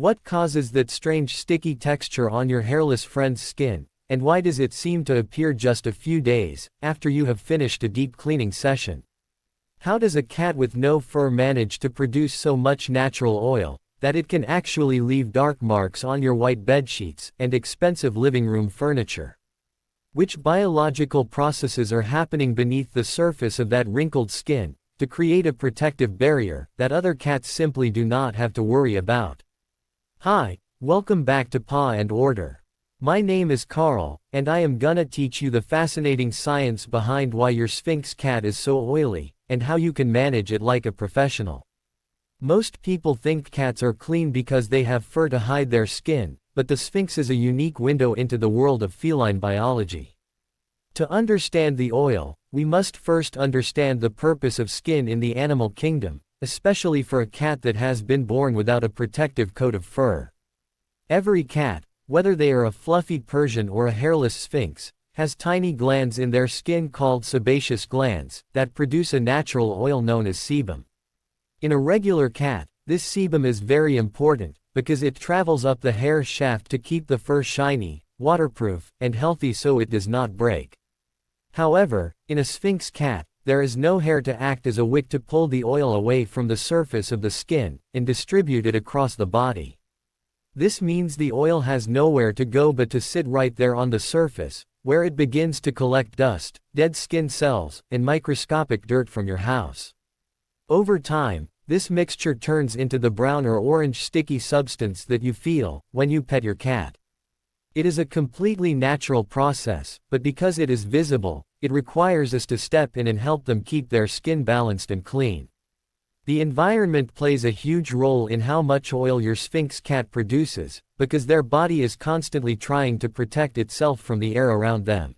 What causes that strange sticky texture on your hairless friend's skin, and why does it seem to appear just a few days after you have finished a deep cleaning session? How does a cat with no fur manage to produce so much natural oil that it can actually leave dark marks on your white bedsheets and expensive living room furniture? Which biological processes are happening beneath the surface of that wrinkled skin to create a protective barrier that other cats simply do not have to worry about? Hi, welcome back to Paw and Order. My name is Carl, and I am gonna teach you the fascinating science behind why your Sphynx cat is so oily, and how you can manage it like a professional. Most people think cats are clean because they have fur to hide their skin, but the Sphynx is a unique window into the world of feline biology. To understand the oil, we must first understand the purpose of skin in the animal kingdom, especially for a cat that has been born without a protective coat of fur. Every cat, whether they are a fluffy Persian or a hairless Sphynx, has tiny glands in their skin called sebaceous glands that produce a natural oil known as sebum. In a regular cat, this sebum is very important because it travels up the hair shaft to keep the fur shiny, waterproof, and healthy so it does not break. However, in a Sphynx cat, there is no hair to act as a wick to pull the oil away from the surface of the skin and distribute it across the body. This means the oil has nowhere to go but to sit right there on the surface, where it begins to collect dust, dead skin cells, and microscopic dirt from your house. Over time, this mixture turns into the brown or orange sticky substance that you feel when you pet your cat. It is a completely natural process, but because it is visible, it requires us to step in and help them keep their skin balanced and clean. The environment plays a huge role in how much oil your Sphynx cat produces, because their body is constantly trying to protect itself from the air around them.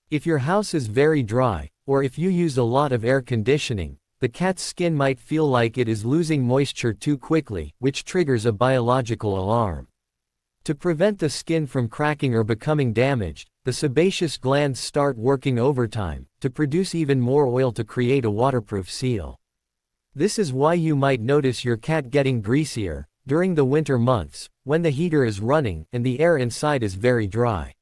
If your house is very dry, or if you use a lot of air conditioning, the cat's skin might feel like it is losing moisture too quickly, which triggers a biological alarm. To prevent the skin from cracking or becoming damaged, the sebaceous glands start working overtime to produce even more oil to create a waterproof seal. This is why you might notice your cat getting greasier during the winter months, when the heater is running and the air inside is very dry.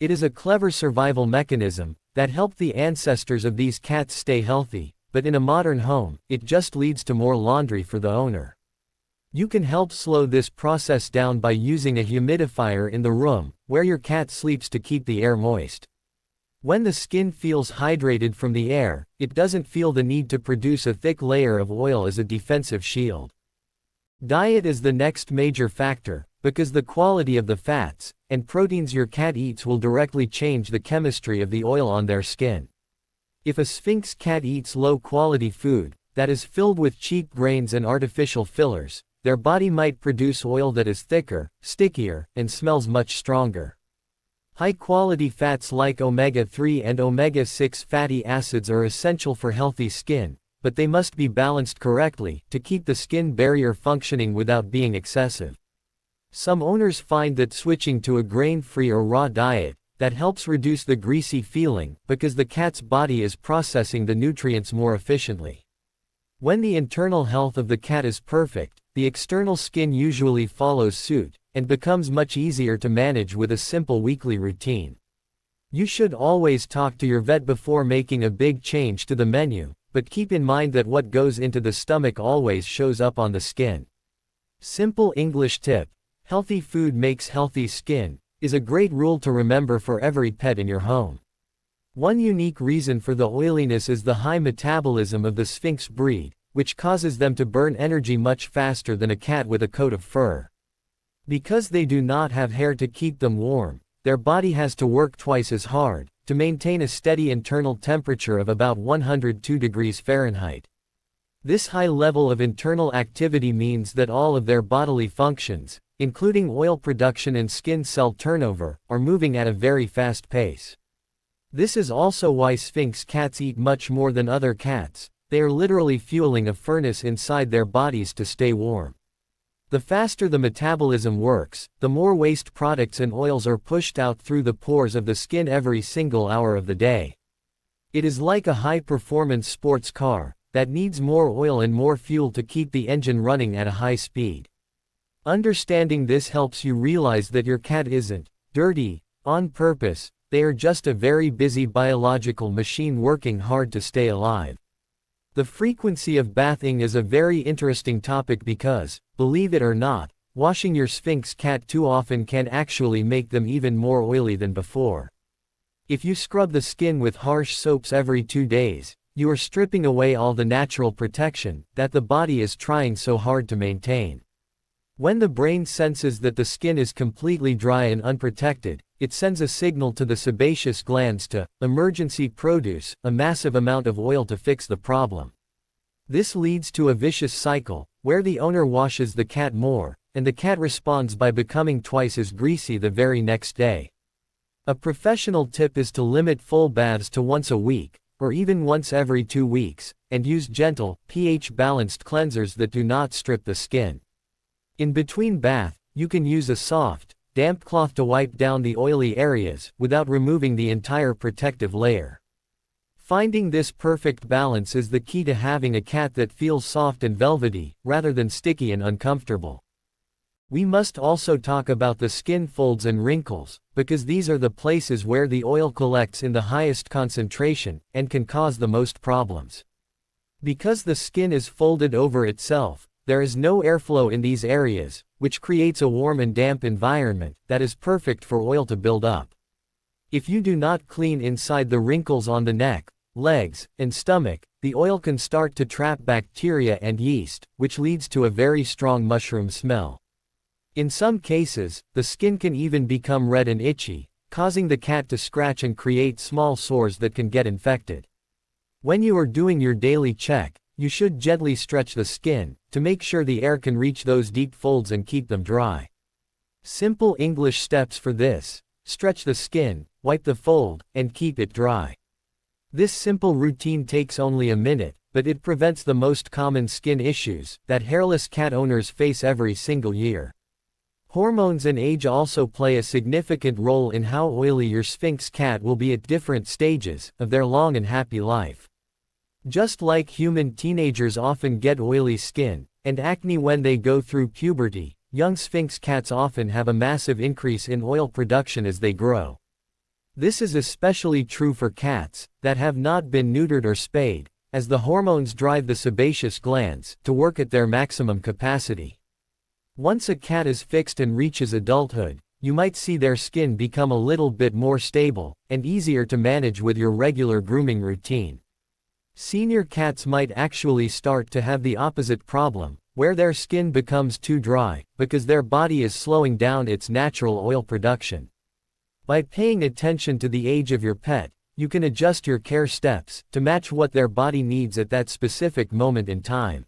It is a clever survival mechanism that helped the ancestors of these cats stay healthy, but in a modern home, it just leads to more laundry for the owner. You can help slow this process down by using a humidifier in the room where your cat sleeps to keep the air moist. When the skin feels hydrated from the air, it doesn't feel the need to produce a thick layer of oil as a defensive shield. Diet is the next major factor, because the quality of the fats and proteins your cat eats will directly change the chemistry of the oil on their skin. If a Sphynx cat eats low-quality food that is filled with cheap grains and artificial fillers, their body might produce oil that is thicker, stickier, and smells much stronger. High-quality fats like omega-3 and omega-6 fatty acids are essential for healthy skin, but they must be balanced correctly to keep the skin barrier functioning without being excessive. Some owners find that switching to a grain-free or raw diet that helps reduce the greasy feeling because the cat's body is processing the nutrients more efficiently. When the internal health of the cat is perfect, the external skin usually follows suit, and becomes much easier to manage with a simple weekly routine. You should always talk to your vet before making a big change to the menu, but keep in mind that what goes into the stomach always shows up on the skin. Simple English tip: healthy food makes healthy skin, is a great rule to remember for every pet in your home. One unique reason for the oiliness is the high metabolism of the Sphynx breed, which causes them to burn energy much faster than a cat with a coat of fur. Because they do not have hair to keep them warm, their body has to work twice as hard to maintain a steady internal temperature of about 102 degrees Fahrenheit. This high level of internal activity means that all of their bodily functions, including oil production and skin cell turnover, are moving at a very fast pace. This is also why Sphynx cats eat much more than other cats. They are literally fueling a furnace inside their bodies to stay warm. The faster the metabolism works, the more waste products and oils are pushed out through the pores of the skin every single hour of the day. It is like a high-performance sports car that needs more oil and more fuel to keep the engine running at a high speed. Understanding this helps you realize that your cat isn't dirty on purpose, they are just a very busy biological machine working hard to stay alive. The frequency of bathing is a very interesting topic because, believe it or not, washing your Sphynx cat too often can actually make them even more oily than before. If you scrub the skin with harsh soaps every 2 days, you are stripping away all the natural protection that the body is trying so hard to maintain. When the brain senses that the skin is completely dry and unprotected, it sends a signal to the sebaceous glands to emergency produce a massive amount of oil to fix the problem. This leads to a vicious cycle, where the owner washes the cat more, and the cat responds by becoming twice as greasy the very next day. A professional tip is to limit full baths to once a week, or even once every 2 weeks, and use gentle, pH-balanced cleansers that do not strip the skin. In between bath, you can use a soft, damp cloth to wipe down the oily areas without removing the entire protective layer. Finding this perfect balance is the key to having a cat that feels soft and velvety, rather than sticky and uncomfortable. We must also talk about the skin folds and wrinkles, because these are the places where the oil collects in the highest concentration, and can cause the most problems. Because the skin is folded over itself, there is no airflow in these areas, which creates a warm and damp environment that is perfect for oil to build up. If you do not clean inside the wrinkles on the neck, legs, and stomach, the oil can start to trap bacteria and yeast, which leads to a very strong mushroom smell. In some cases, the skin can even become red and itchy, causing the cat to scratch and create small sores that can get infected. When you are doing your daily check, you should gently stretch the skin, to make sure the air can reach those deep folds and keep them dry. Simple English steps for this: stretch the skin, wipe the fold, and keep it dry. This simple routine takes only a minute, but it prevents the most common skin issues that hairless cat owners face every single year. Hormones and age also play a significant role in how oily your Sphynx cat will be at different stages of their long and happy life. Just like human teenagers often get oily skin and acne when they go through puberty, young Sphynx cats often have a massive increase in oil production as they grow. This is especially true for cats that have not been neutered or spayed, as the hormones drive the sebaceous glands to work at their maximum capacity. Once a cat is fixed and reaches adulthood, you might see their skin become a little bit more stable and easier to manage with your regular grooming routine. Senior cats might actually start to have the opposite problem, where their skin becomes too dry, because their body is slowing down its natural oil production. By paying attention to the age of your pet, you can adjust your care steps to match what their body needs at that specific moment in time.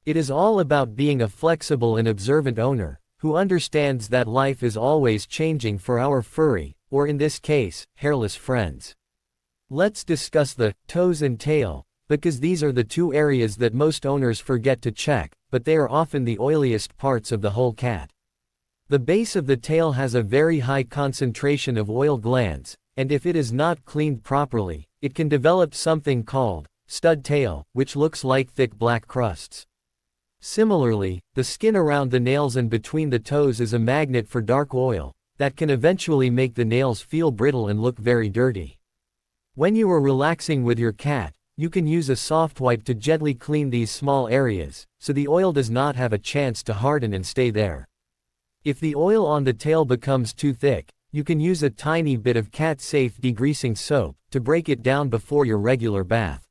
It is all about being a flexible and observant owner, who understands that life is always changing for our furry, or in this case, hairless friends. Let's discuss the toes and tail, because these are the two areas that most owners forget to check, but they are often the oiliest parts of the whole cat. The base of the tail has a very high concentration of oil glands, and if it is not cleaned properly, it can develop something called stud tail, which looks like thick black crusts. Similarly, the skin around the nails and between the toes is a magnet for dark oil that can eventually make the nails feel brittle and look very dirty. When you are relaxing with your cat, you can use a soft wipe to gently clean these small areas, so the oil does not have a chance to harden and stay there. If the oil on the tail becomes too thick, you can use a tiny bit of cat-safe degreasing soap to break it down before your regular bath.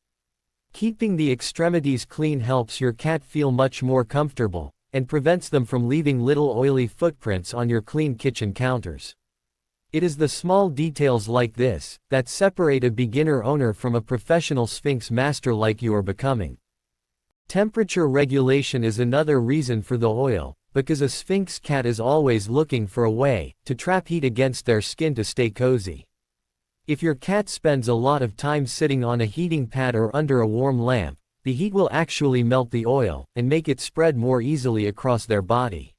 Keeping the extremities clean helps your cat feel much more comfortable, and prevents them from leaving little oily footprints on your clean kitchen counters. It is the small details like this that separate a beginner owner from a professional Sphynx master like you are becoming. Temperature regulation is another reason for the oil, because a Sphynx cat is always looking for a way to trap heat against their skin to stay cozy. If your cat spends a lot of time sitting on a heating pad or under a warm lamp, the heat will actually melt the oil and make it spread more easily across their body.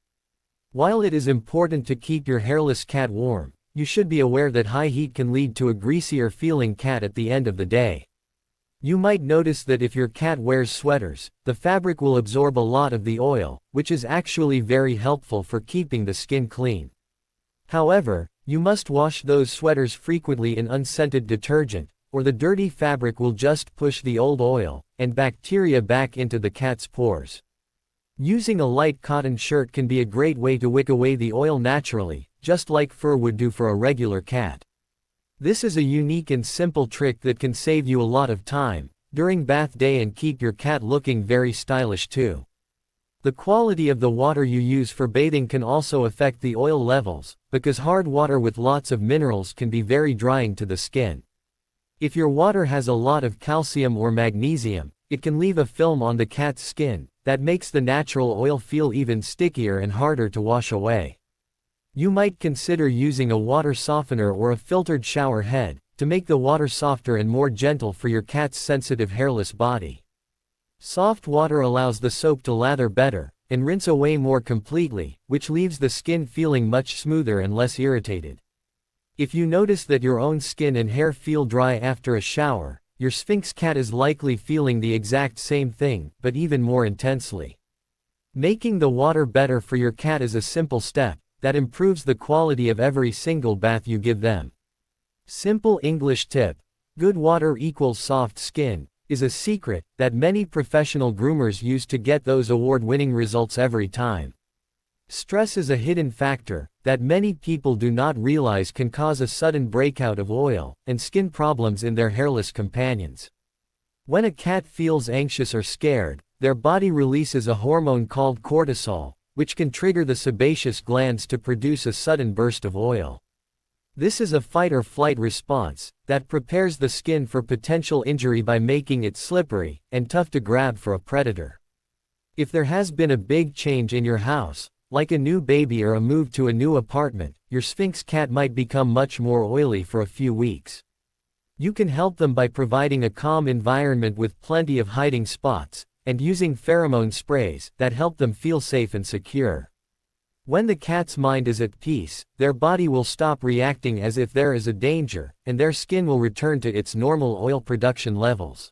While it is important to keep your hairless cat warm, you should be aware that high heat can lead to a greasier feeling cat at the end of the day. You might notice that if your cat wears sweaters, the fabric will absorb a lot of the oil, which is actually very helpful for keeping the skin clean. However, you must wash those sweaters frequently in unscented detergent, or the dirty fabric will just push the old oil and bacteria back into the cat's pores. Using a light cotton shirt can be a great way to wick away the oil naturally, just like fur would do for a regular cat. This is a unique and simple trick that can save you a lot of time during bath day and keep your cat looking very stylish too. The quality of the water you use for bathing can also affect the oil levels, because hard water with lots of minerals can be very drying to the skin. If your water has a lot of calcium or magnesium, it can leave a film on the cat's skin that makes the natural oil feel even stickier and harder to wash away. You might consider using a water softener or a filtered shower head to make the water softer and more gentle for your cat's sensitive hairless body. Soft water allows the soap to lather better and rinse away more completely, which leaves the skin feeling much smoother and less irritated. If you notice that your own skin and hair feel dry after a shower, your Sphynx cat is likely feeling the exact same thing, but even more intensely. Making the water better for your cat is a simple step that improves the quality of every single bath you give them. Simple English tip: good water equals soft skin, is a secret that many professional groomers use to get those award-winning results every time. Stress is a hidden factor that many people do not realize can cause a sudden breakout of oil and skin problems in their hairless companions. When a cat feels anxious or scared, their body releases a hormone called cortisol, which can trigger the sebaceous glands to produce a sudden burst of oil. This is a fight-or-flight response that prepares the skin for potential injury by making it slippery and tough to grab for a predator. If there has been a big change in your house, like a new baby or a move to a new apartment, your Sphynx cat might become much more oily for a few weeks. You can help them by providing a calm environment with plenty of hiding spots, and using pheromone sprays that help them feel safe and secure. When the cat's mind is at peace, their body will stop reacting as if there is a danger, and their skin will return to its normal oil production levels.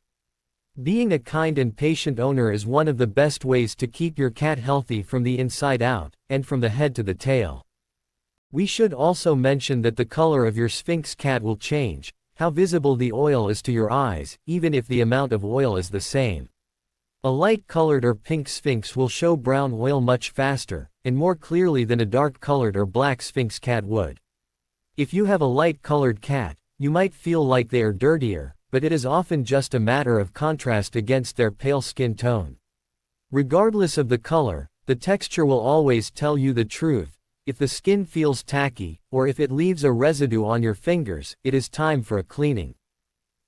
Being a kind and patient owner is one of the best ways to keep your cat healthy from the inside out, and from the head to the tail. We should also mention that the color of your Sphynx cat will change how visible the oil is to your eyes, even if the amount of oil is the same. A light-colored or pink Sphynx will show brown oil much faster and more clearly than a dark-colored or black Sphynx cat would. If you have a light-colored cat, you might feel like they are dirtier, but it is often just a matter of contrast against their pale skin tone. Regardless of the color, the texture will always tell you the truth. If the skin feels tacky, or if it leaves a residue on your fingers, it is time for a cleaning.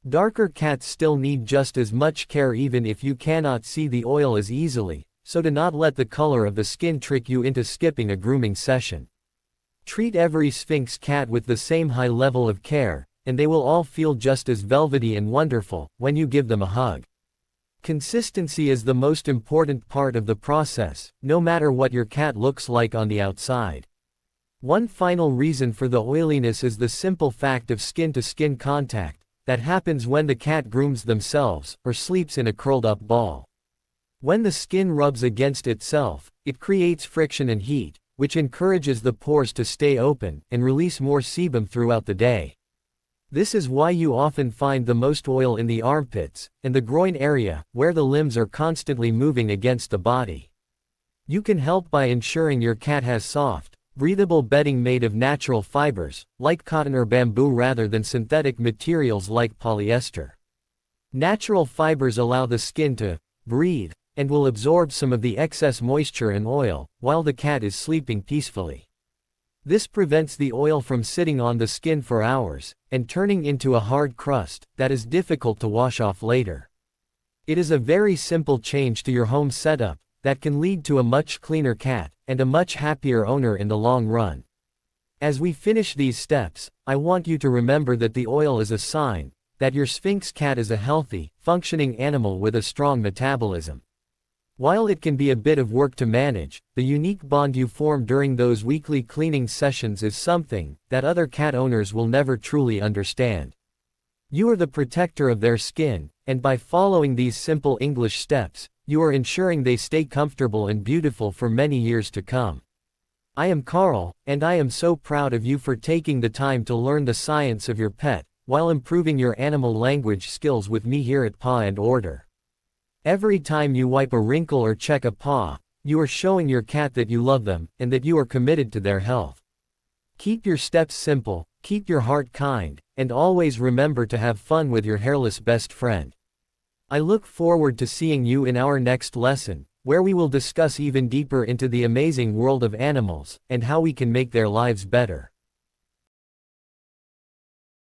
Darker cats still need just as much care even if you cannot see the oil as easily, so do not let the color of the skin trick you into skipping a grooming session. Treat every Sphynx cat with the same high level of care, and they will all feel just as velvety and wonderful when you give them a hug. Consistency is the most important part of the process, no matter what your cat looks like on the outside. One final reason for the oiliness is the simple fact of skin-to-skin contact that happens when the cat grooms themselves or sleeps in a curled-up ball. When the skin rubs against itself, it creates friction and heat, which encourages the pores to stay open and release more sebum throughout the day. This is why you often find the most oil in the armpits and the groin area, where the limbs are constantly moving against the body. You can help by ensuring your cat has soft, breathable bedding made of natural fibers, like cotton or bamboo rather than synthetic materials like polyester. Natural fibers allow the skin to breathe and will absorb some of the excess moisture and oil while the cat is sleeping peacefully. This prevents the oil from sitting on the skin for hours and turning into a hard crust that is difficult to wash off later. It is a very simple change to your home setup that can lead to a much cleaner cat and a much happier owner in the long run. As we finish these steps, I want you to remember that the oil is a sign that your Sphynx cat is a healthy, functioning animal with a strong metabolism. While it can be a bit of work to manage, the unique bond you form during those weekly cleaning sessions is something that other cat owners will never truly understand. You are the protector of their skin, and by following these simple English steps, you are ensuring they stay comfortable and beautiful for many years to come. I am Carl, and I am so proud of you for taking the time to learn the science of your pet, while improving your animal language skills with me here at Paw and Order. Every time you wipe a wrinkle or check a paw, you are showing your cat that you love them, and that you are committed to their health. Keep your steps simple, keep your heart kind, and always remember to have fun with your hairless best friend. I look forward to seeing you in our next lesson, where we will discuss even deeper into the amazing world of animals, and how we can make their lives better.